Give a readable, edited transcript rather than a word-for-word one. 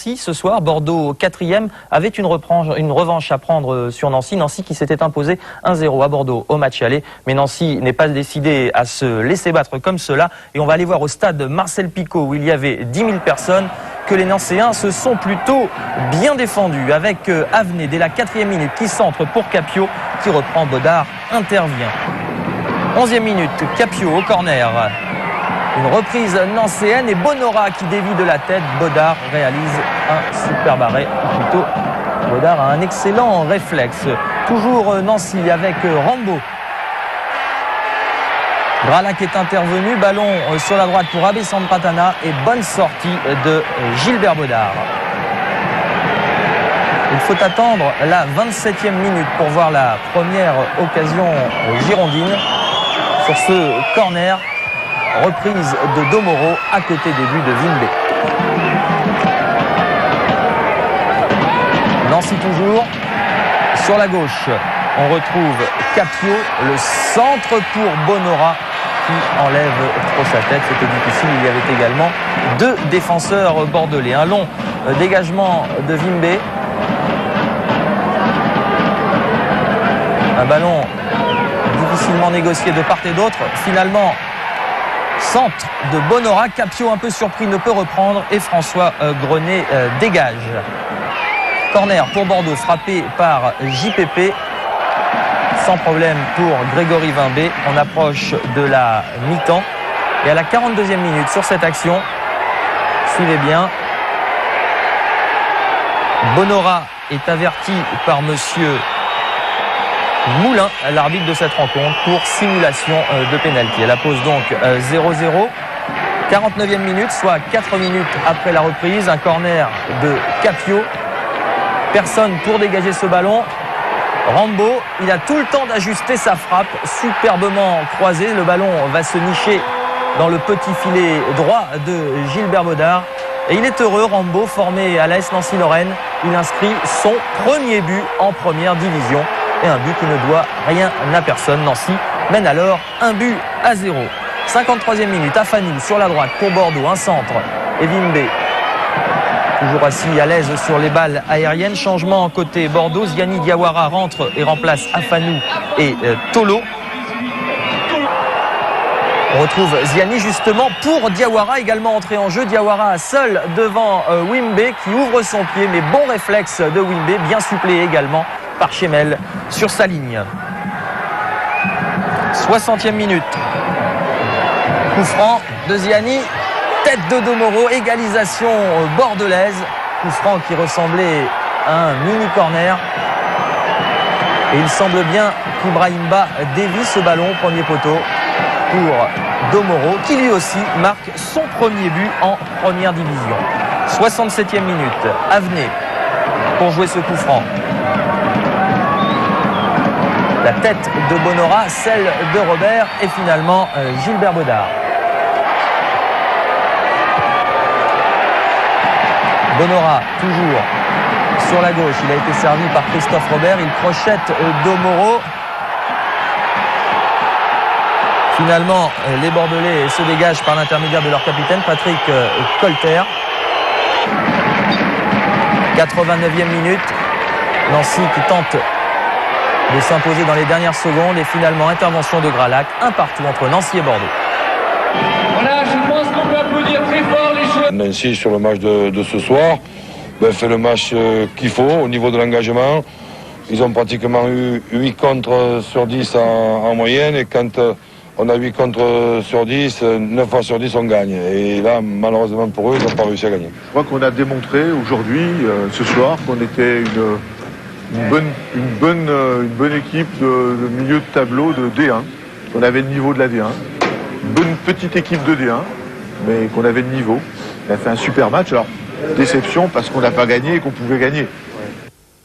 Nancy ce soir. Bordeaux 4e avait une revanche à prendre sur Nancy. Nancy qui s'était imposé 1-0 à Bordeaux au match aller. Mais Nancy n'est pas décidé à se laisser battre comme cela. Et on va aller voir au stade Marcel Picot où il y avait 10 000 personnes que les Nancéens se sont plutôt bien défendus avec Avenet dès la 4e minute qui centre pour Capio qui reprend. Baudard intervient. 11e minute, Capio au corner. Une reprise nancéenne et Bonora qui dévie de la tête. Baudard réalise un super arrêt. Ou plutôt, Baudard a un excellent réflexe. Toujours Nancy avec Rambo. Gralac est intervenu. Ballon sur la droite pour Abessandre Pratana et bonne sortie de Gilbert Baudard. Il faut attendre la 27e minute pour voir la première occasion girondine. Sur ce corner, reprise de Domoro à côté des buts de Vimbe. Nancy toujours. Sur la gauche, on retrouve Capio, le centre pour Bonora qui enlève trop sa tête. C'était difficile, il y avait également deux défenseurs bordelais. Un long dégagement de Vimbe. Un ballon difficilement négocié de part et d'autre. Finalement, centre de Bonora. Capio, un peu surpris, ne peut reprendre. Et François Grenet dégage. Corner pour Bordeaux, frappé par JPP. Sans problème pour Grégory Vimbe. On approche de la mi-temps. Et à la 42e minute sur cette action, suivez bien, Bonora est averti par monsieur Moulin, l'arbitre de cette rencontre, pour simulation de pénalty. Elle pose donc 0-0. 49e minute, soit 4 minutes après la reprise. Un corner de Capio. Personne pour dégager ce ballon. Rambo, il a tout le temps d'ajuster sa frappe, superbement croisée. Le ballon va se nicher dans le petit filet droit de Gilbert Baudard. Et il est heureux, Rambo, formé à l'AS Nancy-Lorraine. Il inscrit son premier but en première division. Et un but qui ne doit rien à personne. Nancy mène alors 1-0. 53e minute, Afanou sur la droite pour Bordeaux, un centre. Et Vimbe, toujours assis à l'aise sur les balles aériennes. Changement côté Bordeaux, Ziani Diawara rentre et remplace Afanou et Tolo. On retrouve Ziani justement pour Diawara, également entré en jeu. Diawara seul devant Wimbe qui ouvre son pied, mais bon réflexe de Wimbe, bien suppléé également par Chemel sur sa ligne. 60e minute. Coup franc de Ziani, tête de Domoro, égalisation bordelaise. Coup franc qui ressemblait à un mini corner. Et il semble bien qu'Ibrahimba dévie ce ballon au premier poteau pour Domoro, qui lui aussi marque son premier but en première division. 67e minute, Avenet pour jouer ce coup franc. La tête de Bonora, celle de Robert et finalement Gilbert Baudard. Bonora toujours sur la gauche, il a été servi par Christophe Robert, il crochette Domoro. Finalement, les Bordelais se dégagent par l'intermédiaire de leur capitaine Patrick Colter. 89e minute, Nancy qui tente de s'imposer dans les dernières secondes et finalement intervention de Gralac, un partout entre Nancy et Bordeaux. Voilà, je pense qu'on peut applaudir très fort les joueurs. Nancy sur le match de ce soir fait le match qu'il faut au niveau de l'engagement. Ils ont pratiquement eu 8 contres sur 10 en moyenne et quand on a 8 contres sur 10, 9 fois sur 10 on gagne. Et là, malheureusement pour eux, ils n'ont pas réussi à gagner. Je crois qu'on a démontré aujourd'hui, ce soir, qu'on était une bonne équipe de milieu de tableau de D1. On avait le niveau de la D1. Une bonne petite équipe de D1, mais qu'on avait le niveau. On a fait un super match. Alors, déception parce qu'on n'a pas gagné et qu'on pouvait gagner.